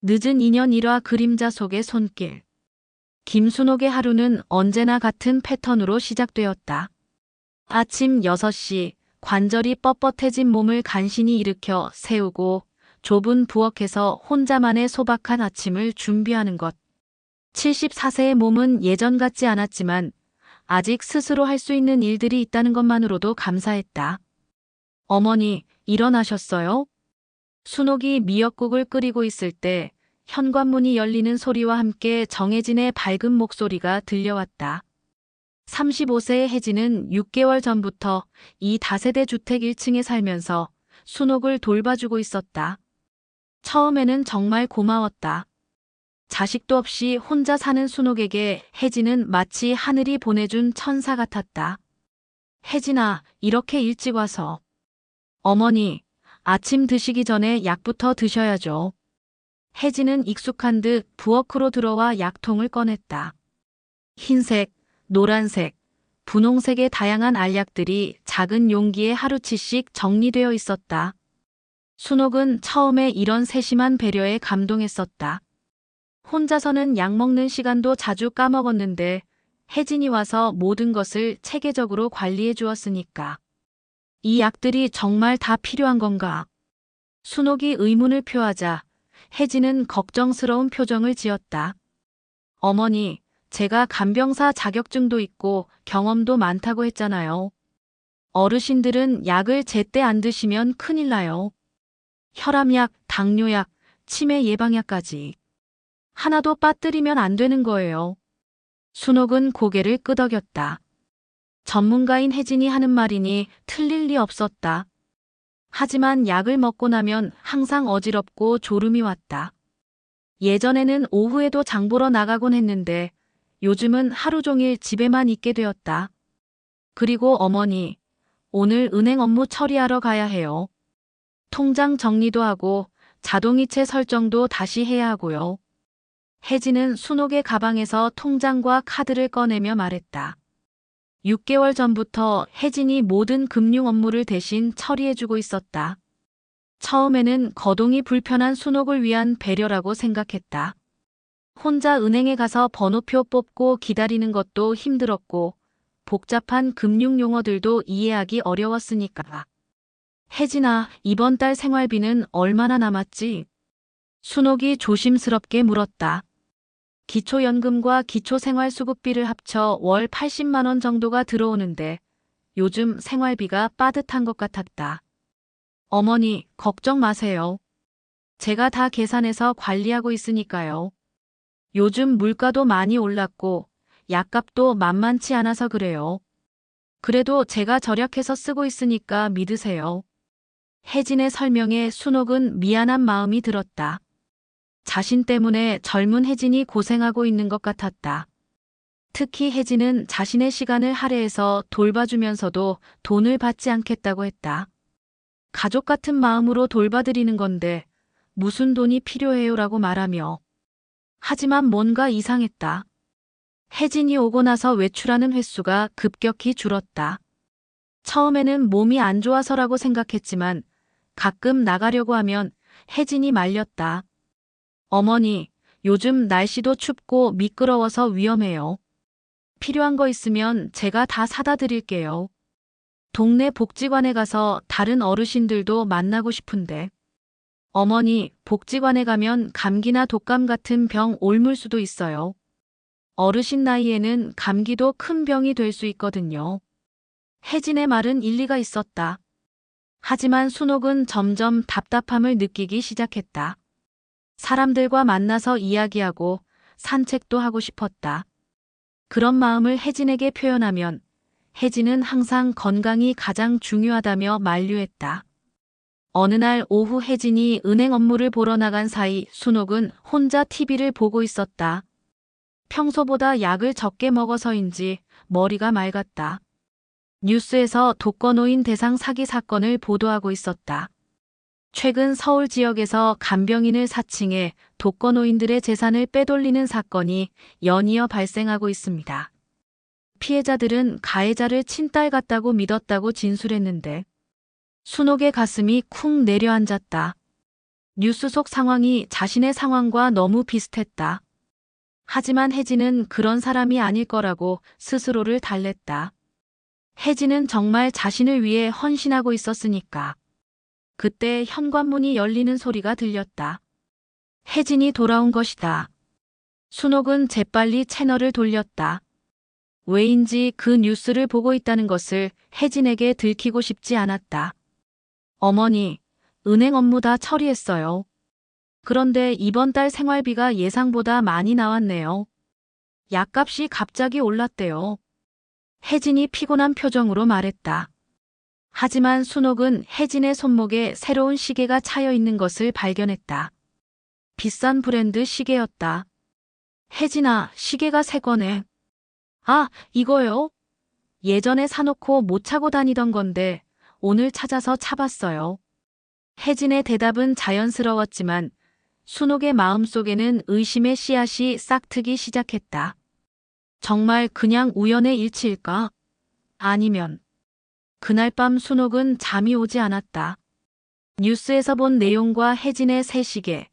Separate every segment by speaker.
Speaker 1: 늦은 인연 일화 그림자 속의 손길. 김순옥의 하루는 언제나 같은 패턴으로 시작되었다. 아침 6시 관절이 뻣뻣해진 몸을 간신히 일으켜 세우고 좁은 부엌에서 혼자만의 소박한 아침을 준비하는 것. 74세의 몸은 예전 같지 않았지만 아직 스스로 할 수 있는 일들이 있다는 것만으로도 감사했다. 어머니, 일어나셨어요? 순옥이 미역국을 끓이고 있을 때 현관문이 열리는 소리와 함께 정혜진의 밝은 목소리가 들려왔다. 35세의 혜진은 6개월 전부터 이 다세대 주택 1층에 살면서 순옥을 돌봐주고 있었다. 처음에는 정말 고마웠다. 자식도 없이 혼자 사는 순옥에게 혜진은 마치 하늘이 보내준 천사 같았다. 혜진아, 이렇게 일찍 와서. 어머니, 아침 드시기 전에 약부터 드셔야죠. 혜진은 익숙한 듯 부엌으로 들어와 약통을 꺼냈다. 흰색, 노란색, 분홍색의 다양한 알약들이 작은 용기에 하루치씩 정리되어 있었다. 순옥은 처음에 이런 세심한 배려에 감동했었다. 혼자서는 약 먹는 시간도 자주 까먹었는데 혜진이 와서 모든 것을 체계적으로 관리해 주었으니까. 이 약들이 정말 다 필요한 건가? 순옥이 의문을 표하자 혜진은 걱정스러운 표정을 지었다. 어머니, 제가 간병사 자격증도 있고 경험도 많다고 했잖아요. 어르신들은 약을 제때 안 드시면 큰일 나요. 혈압약, 당뇨약, 치매 예방약까지. 하나도 빠뜨리면 안 되는 거예요. 순옥은 고개를 끄덕였다. 전문가인 혜진이 하는 말이니 틀릴 리 없었다. 하지만 약을 먹고 나면 항상 어지럽고 졸음이 왔다. 예전에는 오후에도 장 보러 나가곤 했는데 요즘은 하루 종일 집에만 있게 되었다. 그리고 어머니, 오늘 은행 업무 처리하러 가야 해요. 통장 정리도 하고 자동이체 설정도 다시 해야 하고요. 혜진은 순옥의 가방에서 통장과 카드를 꺼내며 말했다. 6개월 전부터 혜진이 모든 금융 업무를 대신 처리해주고 있었다. 처음에는 거동이 불편한 순옥을 위한 배려라고 생각했다. 혼자 은행에 가서 번호표 뽑고 기다리는 것도 힘들었고 복잡한 금융 용어들도 이해하기 어려웠으니까. 혜진아, 이번 달 생활비는 얼마나 남았지? 순옥이 조심스럽게 물었다. 기초연금과 기초생활수급비를 합쳐 월 80만 원 정도가 들어오는데 요즘 생활비가 빠듯한 것 같았다. 어머니, 걱정 마세요. 제가 다 계산해서 관리하고 있으니까요. 요즘 물가도 많이 올랐고 약값도 만만치 않아서 그래요. 그래도 제가 절약해서 쓰고 있으니까 믿으세요. 혜진의 설명에 순옥은 미안한 마음이 들었다. 자신 때문에 젊은 혜진이 고생하고 있는 것 같았다. 특히 혜진은 자신의 시간을 할애해서 돌봐주면서도 돈을 받지 않겠다고 했다. 가족 같은 마음으로 돌봐드리는 건데 무슨 돈이 필요해요라고 말하며. 하지만 뭔가 이상했다. 혜진이 오고 나서 외출하는 횟수가 급격히 줄었다. 처음에는 몸이 안 좋아서라고 생각했지만 가끔 나가려고 하면 혜진이 말렸다. 어머니, 요즘 날씨도 춥고 미끄러워서 위험해요. 필요한 거 있으면 제가 다 사다 드릴게요. 동네 복지관에 가서 다른 어르신들도 만나고 싶은데. 어머니, 복지관에 가면 감기나 독감 같은 병 옮을 수도 있어요. 어르신 나이에는 감기도 큰 병이 될 수 있거든요. 혜진의 말은 일리가 있었다. 하지만 순옥은 점점 답답함을 느끼기 시작했다. 사람들과 만나서 이야기하고 산책도 하고 싶었다. 그런 마음을 혜진에게 표현하면 혜진은 항상 건강이 가장 중요하다며 만류했다. 어느 날 오후 혜진이 은행 업무를 보러 나간 사이 순옥은 혼자 TV를 보고 있었다. 평소보다 약을 적게 먹어서인지 머리가 맑았다. 뉴스에서 독거노인 대상 사기 사건을 보도하고 있었다. 최근 서울 지역에서 간병인을 사칭해 독거노인들의 재산을 빼돌리는 사건이 연이어 발생하고 있습니다. 피해자들은 가해자를 친딸 같다고 믿었다고 진술했는데 순옥의 가슴이 쿵 내려앉았다. 뉴스 속 상황이 자신의 상황과 너무 비슷했다. 하지만 혜진은 그런 사람이 아닐 거라고 스스로를 달랬다. 혜진은 정말 자신을 위해 헌신하고 있었으니까. 그때 현관문이 열리는 소리가 들렸다. 혜진이 돌아온 것이다. 순옥은 재빨리 채널을 돌렸다. 왜인지 그 뉴스를 보고 있다는 것을 혜진에게 들키고 싶지 않았다. 어머니, 은행 업무 다 처리했어요. 그런데 이번 달 생활비가 예상보다 많이 나왔네요. 약값이 갑자기 올랐대요. 혜진이 피곤한 표정으로 말했다. 하지만 순옥은 혜진의 손목에 새로운 시계가 차여 있는 것을 발견했다. 비싼 브랜드 시계였다. 혜진아, 시계가 새 거네. 아, 이거요? 예전에 사놓고 못 차고 다니던 건데 오늘 찾아서 차봤어요. 혜진의 대답은 자연스러웠지만 순옥의 마음속에는 의심의 씨앗이 싹트기 시작했다. 정말 그냥 우연의 일치일까? 아니면 그날 밤 순옥은 잠이 오지 않았다. 뉴스에서 본 내용과 혜진의 새 시계,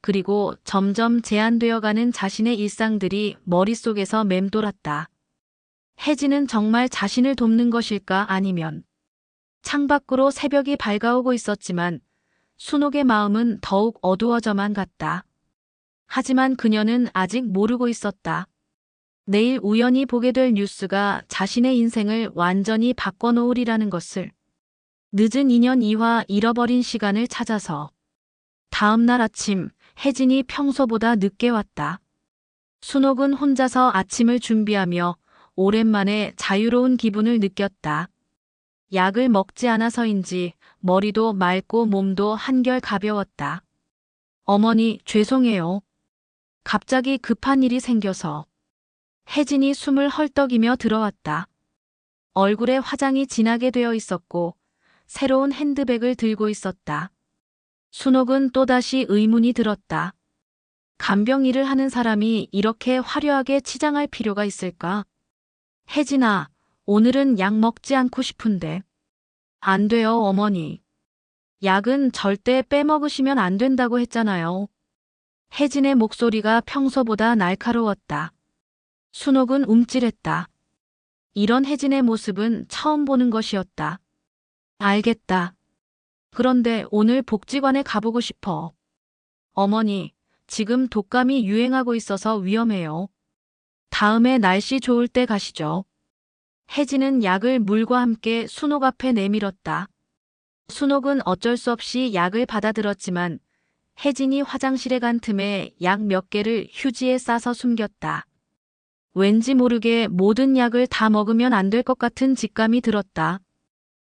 Speaker 1: 그리고 점점 제한되어가는 자신의 일상들이 머릿속에서 맴돌았다. 혜진은 정말 자신을 돕는 것일까 아니면 창밖으로 새벽이 밝아오고 있었지만 순옥의 마음은 더욱 어두워져만 갔다. 하지만 그녀는 아직 모르고 있었다. 내일 우연히 보게 될 뉴스가 자신의 인생을 완전히 바꿔놓으리라는 것을. 늦은 2년 이화 잃어버린 시간을 찾아서. 다음 날 아침, 혜진이 평소보다 늦게 왔다. 순옥은 혼자서 아침을 준비하며 오랜만에 자유로운 기분을 느꼈다. 약을 먹지 않아서인지 머리도 맑고 몸도 한결 가벼웠다. 어머니, 죄송해요. 갑자기 급한 일이 생겨서. 혜진이 숨을 헐떡이며 들어왔다. 얼굴에 화장이 진하게 되어 있었고 새로운 핸드백을 들고 있었다. 순옥은 또다시 의문이 들었다. 간병 일을 하는 사람이 이렇게 화려하게 치장할 필요가 있을까? 혜진아, 오늘은 약 먹지 않고 싶은데. 안 돼요, 어머니. 약은 절대 빼먹으시면 안 된다고 했잖아요. 혜진의 목소리가 평소보다 날카로웠다. 순옥은 움찔했다. 이런 혜진의 모습은 처음 보는 것이었다. 알겠다. 그런데 오늘 복지관에 가보고 싶어. 어머니, 지금 독감이 유행하고 있어서 위험해요. 다음에 날씨 좋을 때 가시죠. 혜진은 약을 물과 함께 순옥 앞에 내밀었다. 순옥은 어쩔 수 없이 약을 받아들었지만 혜진이 화장실에 간 틈에 약 몇 개를 휴지에 싸서 숨겼다. 왠지 모르게 모든 약을 다 먹으면 안 될 것 같은 직감이 들었다.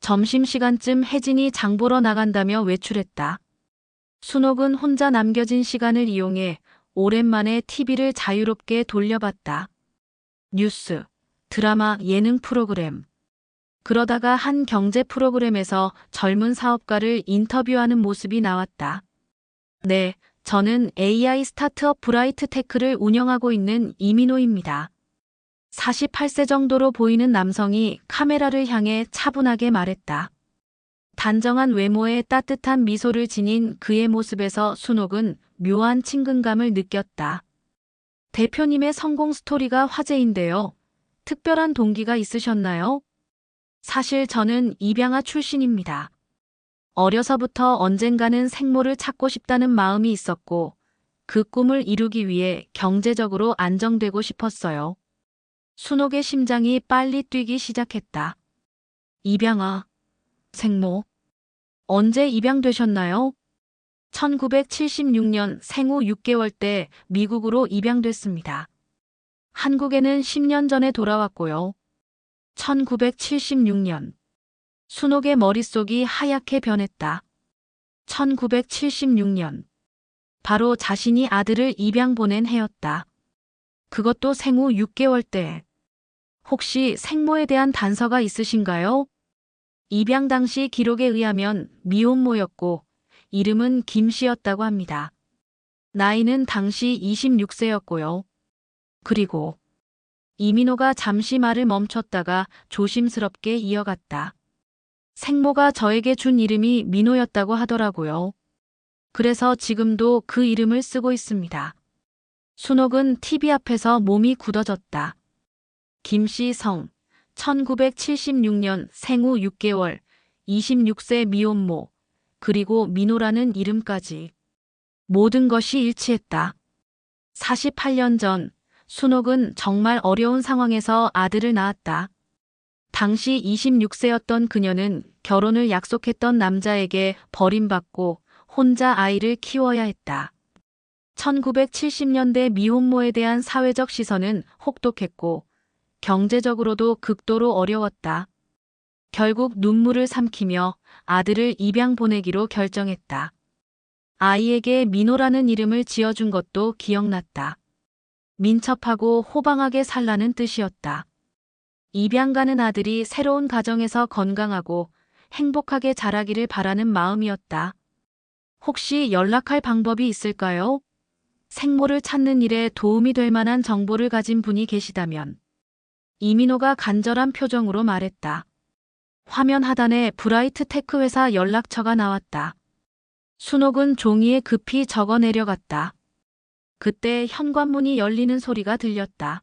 Speaker 1: 점심시간쯤 혜진이 장 보러 나간다며 외출했다. 순옥은 혼자 남겨진 시간을 이용해 오랜만에 TV를 자유롭게 돌려봤다. 뉴스, 드라마, 예능 프로그램. 그러다가 한 경제 프로그램에서 젊은 사업가를 인터뷰하는 모습이 나왔다. 네, 저는 AI 스타트업 브라이트테크를 운영하고 있는 이민호입니다. 48세 정도로 보이는 남성이 카메라를 향해 차분하게 말했다. 단정한 외모에 따뜻한 미소를 지닌 그의 모습에서 순옥은 묘한 친근감을 느꼈다. 대표님의 성공 스토리가 화제인데요. 특별한 동기가 있으셨나요? 사실 저는 입양아 출신입니다. 어려서부터 언젠가는 생모를 찾고 싶다는 마음이 있었고 그 꿈을 이루기 위해 경제적으로 안정되고 싶었어요. 순옥의 심장이 빨리 뛰기 시작했다. 입양아, 생모. 언제 입양되셨나요? 1976년 생후 6개월 때 미국으로 입양됐습니다. 한국에는 10년 전에 돌아왔고요. 1976년. 순옥의 머릿속이 하얗게 변했다. 1976년. 바로 자신이 아들을 입양 보낸 해였다. 그것도 생후 6개월 때. 혹시 생모에 대한 단서가 있으신가요? 입양 당시 기록에 의하면 미혼모였고 이름은 김씨였다고 합니다. 나이는 당시 26세였고요. 그리고 이민호가 잠시 말을 멈췄다가 조심스럽게 이어갔다. 생모가 저에게 준 이름이 민호였다고 하더라고요. 그래서 지금도 그 이름을 쓰고 있습니다. 순옥은 TV 앞에서 몸이 굳어졌다. 김씨 성, 1976년 생후 6개월, 26세 미혼모, 그리고 민호라는 이름까지. 모든 것이 일치했다. 48년 전, 순옥은 정말 어려운 상황에서 아들을 낳았다. 당시 26세였던 그녀는 결혼을 약속했던 남자에게 버림받고 혼자 아이를 키워야 했다. 1970년대 미혼모에 대한 사회적 시선은 혹독했고 경제적으로도 극도로 어려웠다. 결국 눈물을 삼키며 아들을 입양 보내기로 결정했다. 아이에게 민호라는 이름을 지어준 것도 기억났다. 민첩하고 호방하게 살라는 뜻이었다. 입양 가는 아들이 새로운 가정에서 건강하고 행복하게 자라기를 바라는 마음이었다. 혹시 연락할 방법이 있을까요? 생모를 찾는 일에 도움이 될 만한 정보를 가진 분이 계시다면. 이민호가 간절한 표정으로 말했다. 화면 하단에 브라이트 테크 회사 연락처가 나왔다. 순옥은 종이에 급히 적어 내려갔다. 그때 현관문이 열리는 소리가 들렸다.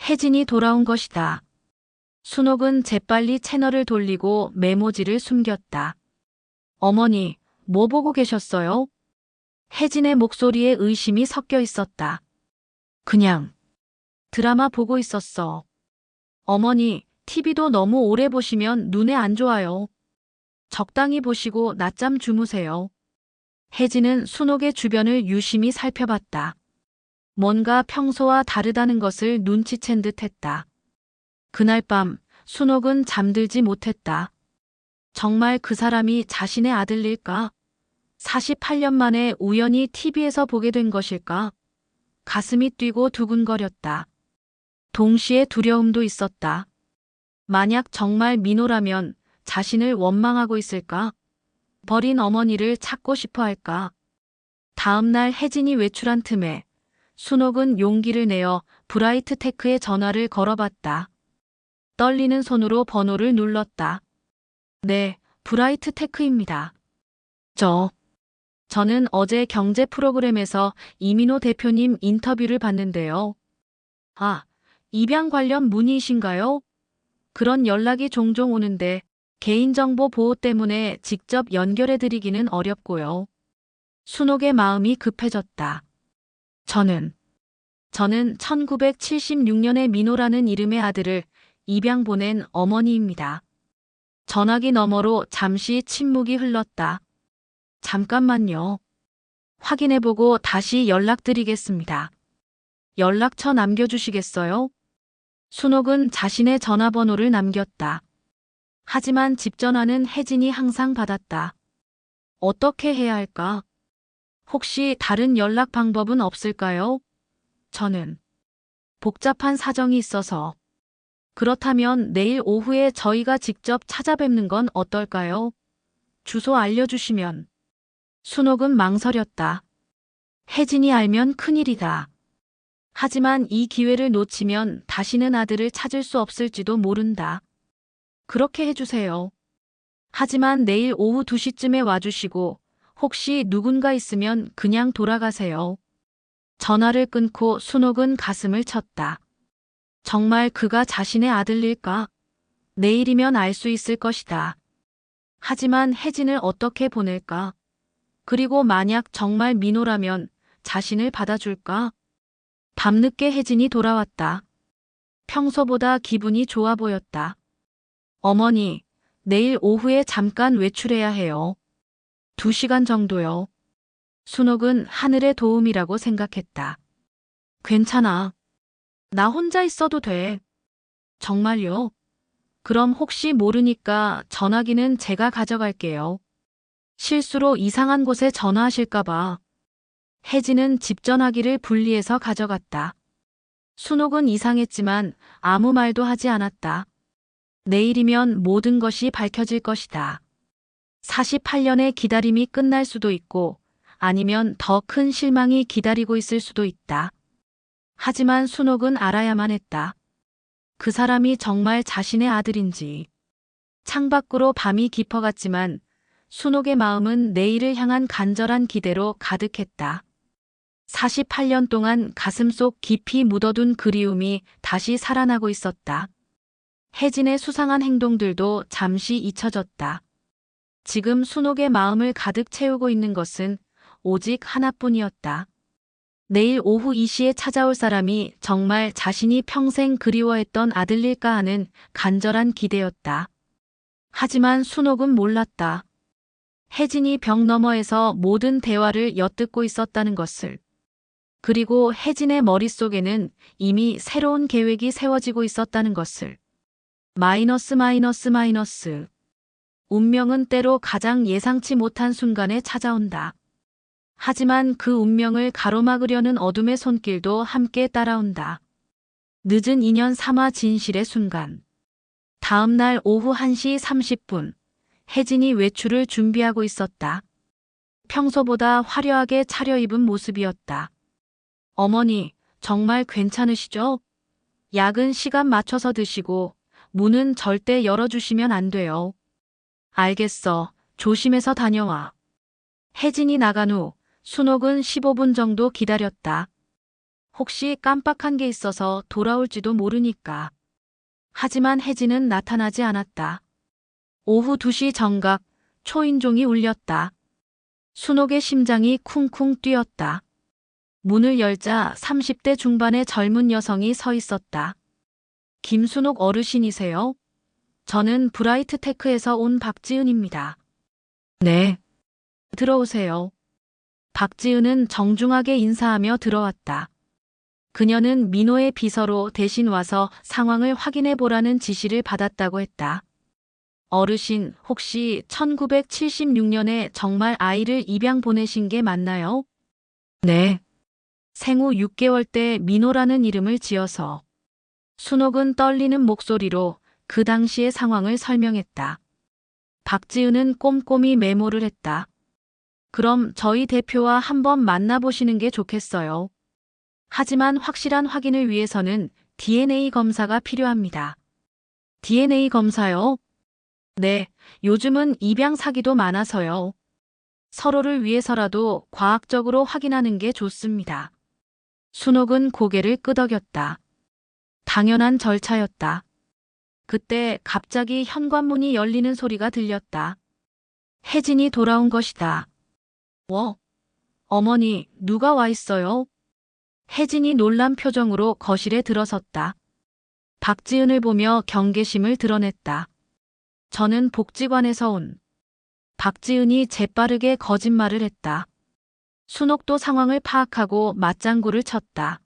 Speaker 1: 혜진이 돌아온 것이다. 순옥은 재빨리 채널을 돌리고 메모지를 숨겼다. 어머니, 뭐 보고 계셨어요? 혜진의 목소리에 의심이 섞여 있었다. 그냥 드라마 보고 있었어. 어머니, TV도 너무 오래 보시면 눈에 안 좋아요. 적당히 보시고 낮잠 주무세요. 혜진은 순옥의 주변을 유심히 살펴봤다. 뭔가 평소와 다르다는 것을 눈치챈 듯 했다. 그날 밤 순옥은 잠들지 못했다. 정말 그 사람이 자신의 아들일까? 48년 만에 우연히 TV에서 보게 된 것일까? 가슴이 뛰고 두근거렸다. 동시에 두려움도 있었다. 만약 정말 민호라면 자신을 원망하고 있을까? 버린 어머니를 찾고 싶어 할까? 다음 날 혜진이 외출한 틈에 순옥은 용기를 내어 브라이트 테크에 전화를 걸어봤다. 떨리는 손으로 번호를 눌렀다. 네, 브라이트 테크입니다. 저는 어제 경제 프로그램에서 이민호 대표님 인터뷰를 봤는데요. 아, 입양 관련 문의이신가요? 그런 연락이 종종 오는데 개인정보 보호 때문에 직접 연결해드리기는 어렵고요. 순옥의 마음이 급해졌다. 저는 1976년에 민호라는 이름의 아들을 입양 보낸 어머니입니다. 전화기 너머로 잠시 침묵이 흘렀다. 잠깐만요. 확인해보고 다시 연락드리겠습니다. 연락처 남겨주시겠어요? 순옥은 자신의 전화번호를 남겼다. 하지만 집 전화는 혜진이 항상 받았다. 어떻게 해야 할까? 혹시 다른 연락 방법은 없을까요? 저는 복잡한 사정이 있어서. 그렇다면 내일 오후에 저희가 직접 찾아뵙는 건 어떨까요? 주소 알려주시면. 순옥은 망설였다. 혜진이 알면 큰일이다. 하지만 이 기회를 놓치면 다시는 아들을 찾을 수 없을지도 모른다. 그렇게 해주세요. 하지만 내일 오후 2시쯤에 와주시고 혹시 누군가 있으면 그냥 돌아가세요. 전화를 끊고 순옥은 가슴을 쳤다. 정말 그가 자신의 아들일까? 내일이면 알 수 있을 것이다. 하지만 혜진을 어떻게 보낼까? 그리고 만약 정말 민호라면 자신을 받아줄까? 밤늦게 혜진이 돌아왔다. 평소보다 기분이 좋아 보였다. 어머니, 내일 오후에 잠깐 외출해야 해요. 2시간 정도요. 순옥은 하늘의 도움이라고 생각했다. 괜찮아. 나 혼자 있어도 돼. 정말요? 그럼 혹시 모르니까 전화기는 제가 가져갈게요. 실수로 이상한 곳에 전화하실까봐. 혜진은 집 전화기를 분리해서 가져갔다. 순옥은 이상했지만 아무 말도 하지 않았다. 내일이면 모든 것이 밝혀질 것이다. 48년의 기다림이 끝날 수도 있고 아니면 더 큰 실망이 기다리고 있을 수도 있다. 하지만 순옥은 알아야만 했다. 그 사람이 정말 자신의 아들인지. 창밖으로 밤이 깊어갔지만 순옥의 마음은 내일을 향한 간절한 기대로 가득했다. 48년 동안 가슴속 깊이 묻어둔 그리움이 다시 살아나고 있었다. 혜진의 수상한 행동들도 잠시 잊혀졌다. 지금 순옥의 마음을 가득 채우고 있는 것은 오직 하나뿐이었다. 내일 오후 2시에 찾아올 사람이 정말 자신이 평생 그리워했던 아들일까 하는 간절한 기대였다. 하지만 순옥은 몰랐다. 혜진이 벽 너머에서 모든 대화를 엿듣고 있었다는 것을. 그리고 혜진의 머릿속에는 이미 새로운 계획이 세워지고 있었다는 것을. 마이너스. 운명은 때로 가장 예상치 못한 순간에 찾아온다. 하지만 그 운명을 가로막으려는 어둠의 손길도 함께 따라온다. 늦은 인연 삼아 진실의 순간. 다음 날 오후 1시 30분, 혜진이 외출을 준비하고 있었다. 평소보다 화려하게 차려입은 모습이었다. 어머니, 정말 괜찮으시죠? 약은 시간 맞춰서 드시고 문은 절대 열어주시면 안 돼요. 알겠어. 조심해서 다녀와. 혜진이 나간 후 순옥은 15분 정도 기다렸다. 혹시 깜빡한 게 있어서 돌아올지도 모르니까. 하지만 혜진은 나타나지 않았다. 오후 2시 정각, 초인종이 울렸다. 순옥의 심장이 쿵쿵 뛰었다. 문을 열자 30대 중반의 젊은 여성이 서 있었다. 김순옥 어르신이세요? 저는 브라이트테크에서 온 박지은입니다. 네. 들어오세요. 박지은은 정중하게 인사하며 들어왔다. 그녀는 민호의 비서로 대신 와서 상황을 확인해 보라는 지시를 받았다고 했다. 어르신, 혹시 1976년에 정말 아이를 입양 보내신 게 맞나요? 네. 생후 6개월 때 민호라는 이름을 지어서. 순옥은 떨리는 목소리로 그 당시의 상황을 설명했다. 박지은은 꼼꼼히 메모를 했다. 그럼 저희 대표와 한번 만나보시는 게 좋겠어요. 하지만 확실한 확인을 위해서는 DNA 검사가 필요합니다. DNA 검사요? 네, 요즘은 입양 사기도 많아서요. 서로를 위해서라도 과학적으로 확인하는 게 좋습니다. 순옥은 고개를 끄덕였다. 당연한 절차였다. 그때 갑자기 현관문이 열리는 소리가 들렸다. 혜진이 돌아온 것이다. 어머니, 누가 와 있어요? 혜진이 놀란 표정으로 거실에 들어섰다. 박지은을 보며 경계심을 드러냈다. 저는 복지관에서 온. 박지은이 재빠르게 거짓말을 했다. 순옥도 상황을 파악하고 맞장구를 쳤다.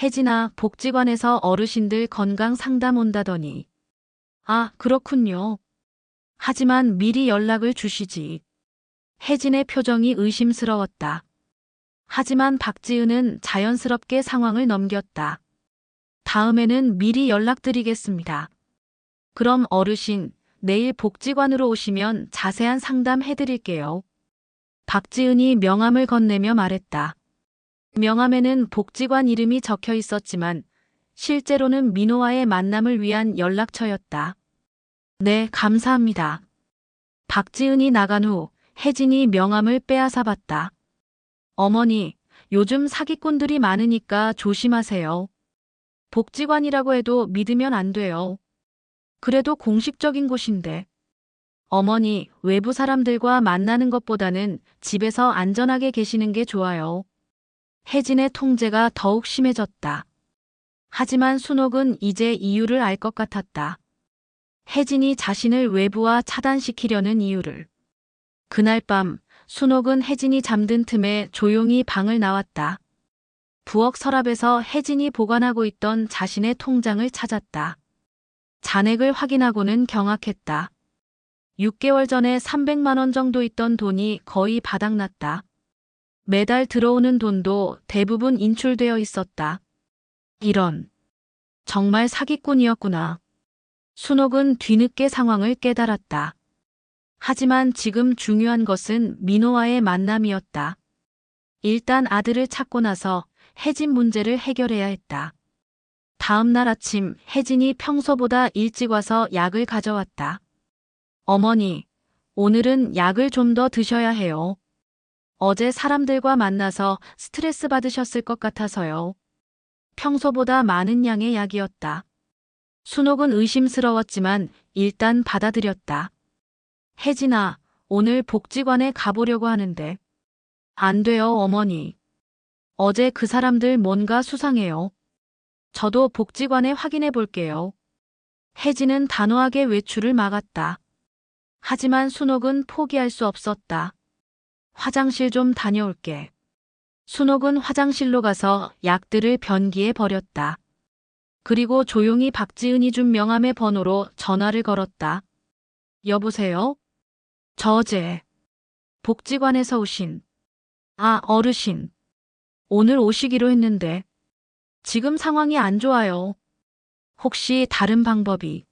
Speaker 1: 혜진아, 복지관에서 어르신들 건강 상담 온다더니. 아, 그렇군요. 하지만 미리 연락을 주시지. 혜진의 표정이 의심스러웠다. 하지만 박지은은 자연스럽게 상황을 넘겼다. 다음에는 미리 연락드리겠습니다. 그럼 어르신, 내일 복지관으로 오시면 자세한 상담 해드릴게요. 박지은이 명함을 건네며 말했다. 명함에는 복지관 이름이 적혀 있었지만 실제로는 민호와의 만남을 위한 연락처였다. 네, 감사합니다. 박지은이 나간 후 혜진이 명함을 빼앗아 봤다. 어머니, 요즘 사기꾼들이 많으니까 조심하세요. 복지관이라고 해도 믿으면 안 돼요. 그래도 공식적인 곳인데. 어머니, 외부 사람들과 만나는 것보다는 집에서 안전하게 계시는 게 좋아요. 혜진의 통제가 더욱 심해졌다. 하지만 순옥은 이제 이유를 알 것 같았다. 혜진이 자신을 외부와 차단시키려는 이유를. 그날 밤 순옥은 혜진이 잠든 틈에 조용히 방을 나왔다. 부엌 서랍에서 혜진이 보관하고 있던 자신의 통장을 찾았다. 잔액을 확인하고는 경악했다. 6개월 전에 300만 원 정도 있던 돈이 거의 바닥났다. 매달 들어오는 돈도 대부분 인출되어 있었다. 이런. 정말 사기꾼이었구나. 순옥은 뒤늦게 상황을 깨달았다. 하지만 지금 중요한 것은 민호와의 만남이었다. 일단 아들을 찾고 나서 혜진 문제를 해결해야 했다. 다음 날 아침 혜진이 평소보다 일찍 와서 약을 가져왔다. 어머니, 오늘은 약을 좀 더 드셔야 해요. 어제 사람들과 만나서 스트레스 받으셨을 것 같아서요. 평소보다 많은 양의 약이었다. 순옥은 의심스러웠지만 일단 받아들였다. 혜진아, 오늘 복지관에 가보려고 하는데. 안 돼요, 어머니. 어제 그 사람들 뭔가 수상해요. 저도 복지관에 확인해 볼게요. 혜진은 단호하게 외출을 막았다. 하지만 순옥은 포기할 수 없었다. 화장실 좀 다녀올게. 순옥은 화장실로 가서 약들을 변기에 버렸다. 그리고 조용히 박지은이 준 명함의 번호로 전화를 걸었다. 여보세요? 저 어제 복지관에서 오신 어르신. 오늘 오시기로 했는데 지금 상황이 안 좋아요. 혹시 다른 방법이?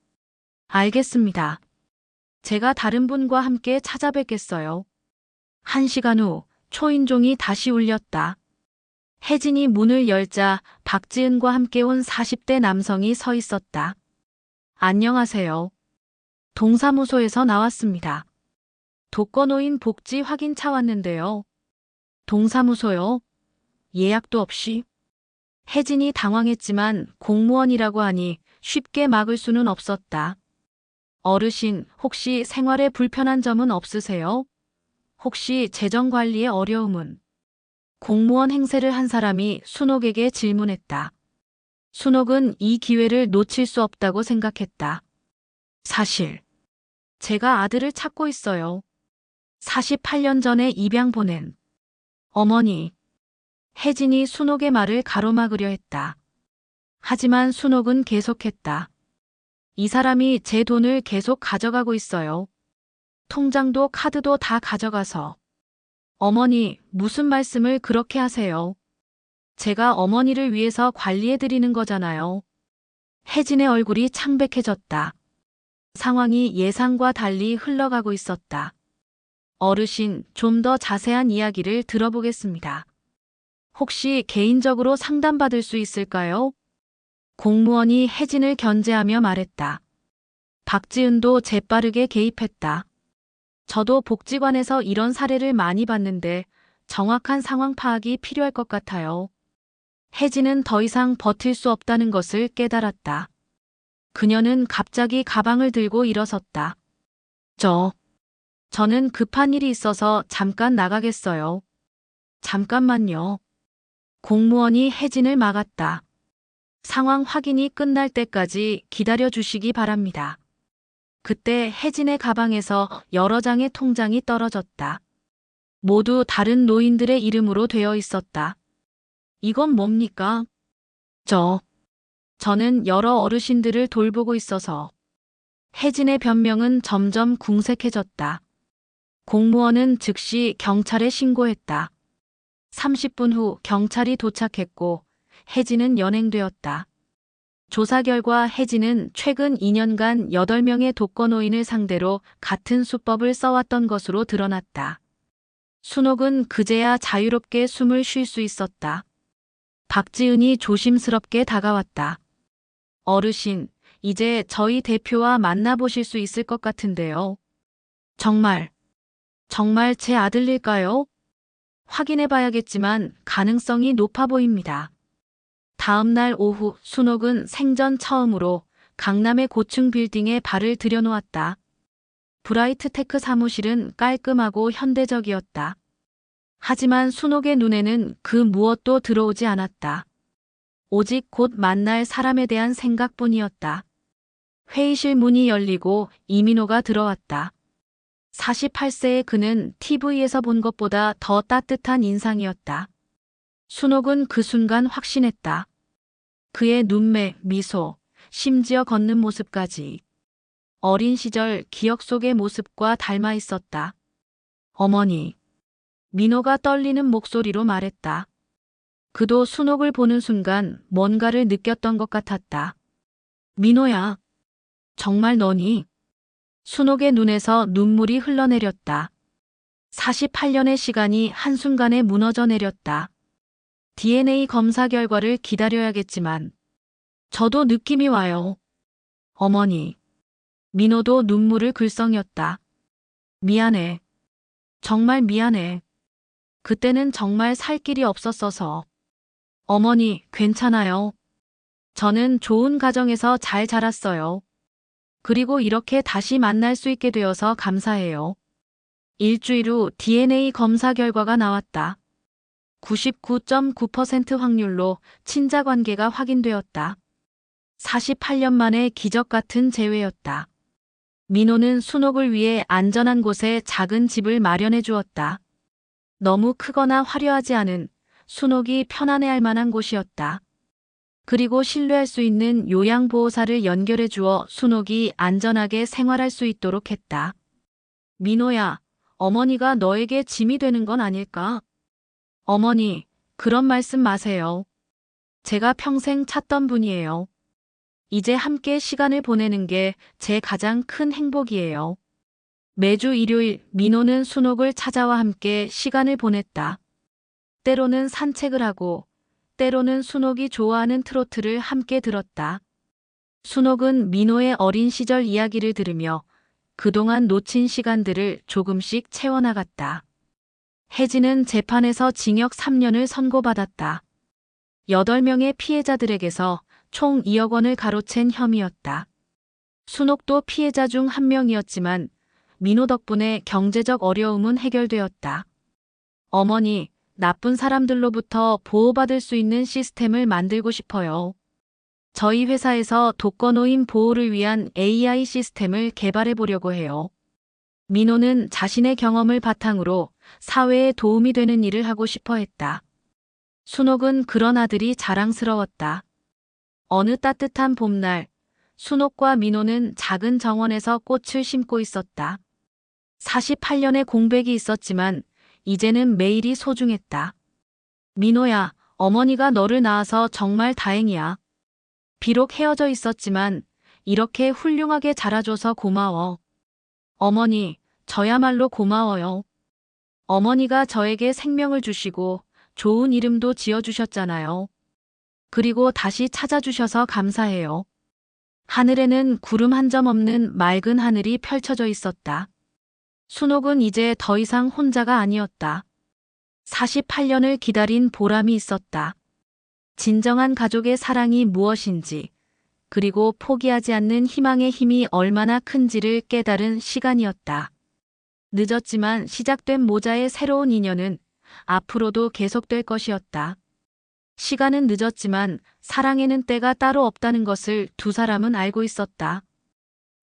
Speaker 1: 알겠습니다. 제가 다른 분과 함께 찾아뵙겠어요. 1시간 후 초인종이 다시 울렸다. 혜진이 문을 열자 박지은과 함께 온 40대 남성이 서 있었다. 안녕하세요. 동사무소에서 나왔습니다. 독거노인 복지 확인차 왔는데요. 동사무소요? 예약도 없이? 혜진이 당황했지만 공무원이라고 하니 쉽게 막을 수는 없었다. 어르신, 혹시 생활에 불편한 점은 없으세요? 혹시 재정 관리에 어려움은? 공무원 행세를 한 사람이 순옥에게 질문했다. 순옥은 이 기회를 놓칠 수 없다고 생각했다. 사실, 제가 아들을 찾고 있어요. 48년 전에 입양 보낸 어머니. 혜진이 순옥의 말을 가로막으려 했다. 하지만 순옥은 계속했다. 이 사람이 제 돈을 계속 가져가고 있어요. 통장도 카드도 다 가져가서. 어머니, 무슨 말씀을 그렇게 하세요? 제가 어머니를 위해서 관리해드리는 거잖아요. 혜진의 얼굴이 창백해졌다. 상황이 예상과 달리 흘러가고 있었다. 어르신, 좀 더 자세한 이야기를 들어보겠습니다. 혹시 개인적으로 상담받을 수 있을까요? 공무원이 혜진을 견제하며 말했다. 박지은도 재빠르게 개입했다. 저도 복지관에서 이런 사례를 많이 봤는데 정확한 상황 파악이 필요할 것 같아요. 혜진은 더 이상 버틸 수 없다는 것을 깨달았다. 그녀는 갑자기 가방을 들고 일어섰다. 저는 급한 일이 있어서 잠깐 나가겠어요. 잠깐만요. 공무원이 혜진을 막았다. 상황 확인이 끝날 때까지 기다려 주시기 바랍니다. 그때 혜진의 가방에서 여러 장의 통장이 떨어졌다. 모두 다른 노인들의 이름으로 되어 있었다. 이건 뭡니까? 저는 여러 어르신들을 돌보고 있어서. 혜진의 변명은 점점 궁색해졌다. 공무원은 즉시 경찰에 신고했다. 30분 후 경찰이 도착했고 혜진은 연행되었다. 조사 결과 혜진은 최근 2년간 8명의 독거노인을 상대로 같은 수법을 써왔던 것으로 드러났다. 순옥은 그제야 자유롭게 숨을 쉴 수 있었다. 박지은이 조심스럽게 다가왔다. 어르신, 이제 저희 대표와 만나보실 수 있을 것 같은데요. 정말 제 아들일까요? 확인해봐야겠지만 가능성이 높아 보입니다. 다음 날 오후 순옥은 생전 처음으로 강남의 고층 빌딩에 발을 들여놓았다. 브라이트테크 사무실은 깔끔하고 현대적이었다. 하지만 순옥의 눈에는 그 무엇도 들어오지 않았다. 오직 곧 만날 사람에 대한 생각뿐이었다. 회의실 문이 열리고 이민호가 들어왔다. 48세의 그는 TV에서 본 것보다 더 따뜻한 인상이었다. 순옥은 그 순간 확신했다. 그의 눈매, 미소, 심지어 걷는 모습까지 어린 시절 기억 속의 모습과 닮아 있었다. 어머니. 민호가 떨리는 목소리로 말했다. 그도 순옥을 보는 순간 뭔가를 느꼈던 것 같았다. 민호야. 정말 너니? 순옥의 눈에서 눈물이 흘러내렸다. 48년의 시간이 한순간에 무너져 내렸다. DNA 검사 결과를 기다려야겠지만 저도 느낌이 와요. 어머니. 민호도 눈물을 글썽였다. 미안해. 정말 미안해. 그때는 정말 살 길이 없었어서. 어머니, 괜찮아요. 저는 좋은 가정에서 잘 자랐어요. 그리고 이렇게 다시 만날 수 있게 되어서 감사해요. 일주일 후 DNA 검사 결과가 나왔다. 99.9% 확률로 친자 관계가 확인되었다. 48년 만에 기적 같은 재회였다. 민호는 순옥을 위해 안전한 곳에 작은 집을 마련해 주었다. 너무 크거나 화려하지 않은 순옥이 편안해할 만한 곳이었다. 그리고 신뢰할 수 있는 요양보호사를 연결해 주어 순옥이 안전하게 생활할 수 있도록 했다. 민호야, 어머니가 너에게 짐이 되는 건 아닐까? 어머니, 그런 말씀 마세요. 제가 평생 찾던 분이에요. 이제 함께 시간을 보내는 게 제 가장 큰 행복이에요. 매주 일요일 민호는 순옥을 찾아와 함께 시간을 보냈다. 때로는 산책을 하고 때로는 순옥이 좋아하는 트로트를 함께 들었다. 순옥은 민호의 어린 시절 이야기를 들으며 그동안 놓친 시간들을 조금씩 채워나갔다. 혜진은 재판에서 징역 3년을 선고받았다. 8명의 피해자들에게서 총 2억 원을 가로챈 혐의였다. 순옥도 피해자 중 한 명이었지만 민호 덕분에 경제적 어려움은 해결되었다. 어머니, 나쁜 사람들로부터 보호받을 수 있는 시스템을 만들고 싶어요. 저희 회사에서 독거노인 보호를 위한 AI 시스템을 개발해 보려고 해요. 민호는 자신의 경험을 바탕으로 사회에 도움이 되는 일을 하고 싶어 했다. 순옥은 그런 아들이 자랑스러웠다. 어느 따뜻한 봄날, 순옥과 민호는 작은 정원에서 꽃을 심고 있었다. 48년의 공백이 있었지만 이제는 매일이 소중했다. 민호야, 어머니가 너를 낳아서 정말 다행이야. 비록 헤어져 있었지만 이렇게 훌륭하게 자라줘서 고마워. 어머니, 저야말로 고마워요. 어머니가 저에게 생명을 주시고 좋은 이름도 지어주셨잖아요. 그리고 다시 찾아주셔서 감사해요. 하늘에는 구름 한 점 없는 맑은 하늘이 펼쳐져 있었다. 순옥은 이제 더 이상 혼자가 아니었다. 48년을 기다린 보람이 있었다. 진정한 가족의 사랑이 무엇인지, 그리고 포기하지 않는 희망의 힘이 얼마나 큰지를 깨달은 시간이었다. 늦었지만 시작된 모자의 새로운 인연은 앞으로도 계속될 것이었다. 시간은 늦었지만 사랑에는 때가 따로 없다는 것을 두 사람은 알고 있었다.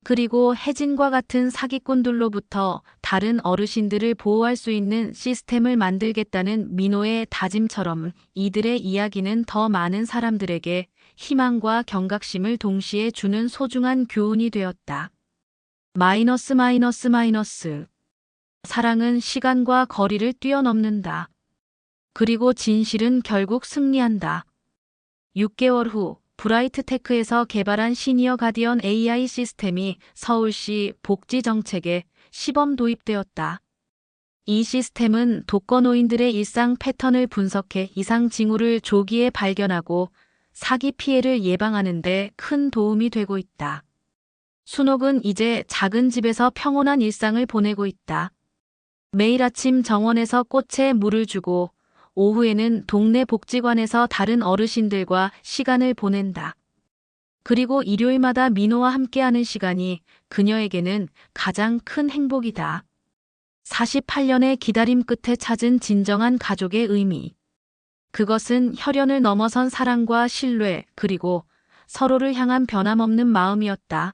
Speaker 1: 그리고 혜진과 같은 사기꾼들로부터 다른 어르신들을 보호할 수 있는 시스템을 만들겠다는 민호의 다짐처럼 이들의 이야기는 더 많은 사람들에게 희망과 경각심을 동시에 주는 소중한 교훈이 되었다. 마이너스. 사랑은 시간과 거리를 뛰어넘는다. 그리고 진실은 결국 승리한다. 6개월 후 브라이트테크에서 개발한 시니어 가디언 AI 시스템이 서울시 복지정책에 시범 도입되었다. 이 시스템은 독거노인들의 일상 패턴을 분석해 이상 징후를 조기에 발견하고 사기 피해를 예방하는 데 큰 도움이 되고 있다. 순옥은 이제 작은 집에서 평온한 일상을 보내고 있다. 매일 아침 정원에서 꽃에 물을 주고 오후에는 동네 복지관에서 다른 어르신들과 시간을 보낸다. 그리고 일요일마다 민호와 함께하는 시간이 그녀에게는 가장 큰 행복이다. 48년의 기다림 끝에 찾은 진정한 가족의 의미. 그것은 혈연을 넘어선 사랑과 신뢰, 그리고 서로를 향한 변함없는 마음이었다.